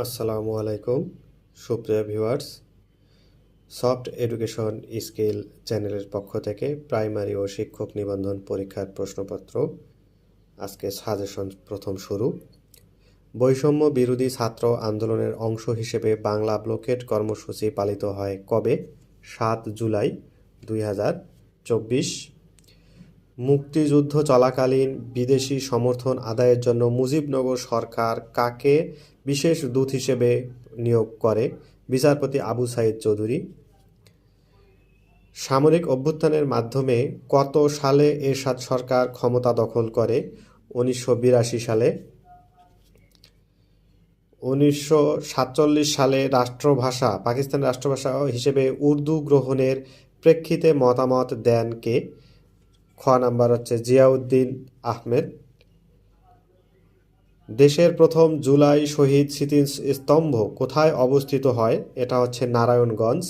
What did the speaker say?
আসসালামু আলাইকুম সুপ্রিয় ভিউয়ার্স। সফট এডুকেশন স্কিল চ্যানেলের পক্ষ থেকে প্রাইমারি ও শিক্ষক নিবন্ধন পরীক্ষার প্রশ্নপত্র আজকে সাজেশন প্রথম শুরু। বৈষম্য বিরোধী ছাত্র আন্দোলনের অংশ হিসেবে বাংলা ব্লকেড কর্মসূচি পালিত হয় কবে? 7 জুলাই 2024। মুক্তিযুদ্ধ চলাকালীন বিদেশি সমর্থন আদায়ের জন্য মুজিবনগর সরকার কাকে বিশেষ দূত হিসেবে নিয়োগ করে? বিচারপতি আবু সাইদ চৌধুরী। সামরিক অভ্যুত্থানের মাধ্যমে কত সালে এরশাদ সরকার ক্ষমতা দখল করে? 1982 সালে। 1947 সালে রাষ্ট্রভাষা পাকিস্তানের রাষ্ট্রভাষা হিসেবে উর্দু গ্রহণের প্রেক্ষিতে মতামত দেন কে? খ নাম্বার হচ্ছে জিয়াউদ্দিন আহমেদ। দেশের প্রথম জুলাই শহীদ স্মৃতিস্তম্ভ কোথায় অবস্থিত হয়? এটা হচ্ছে নারায়ণগঞ্জ।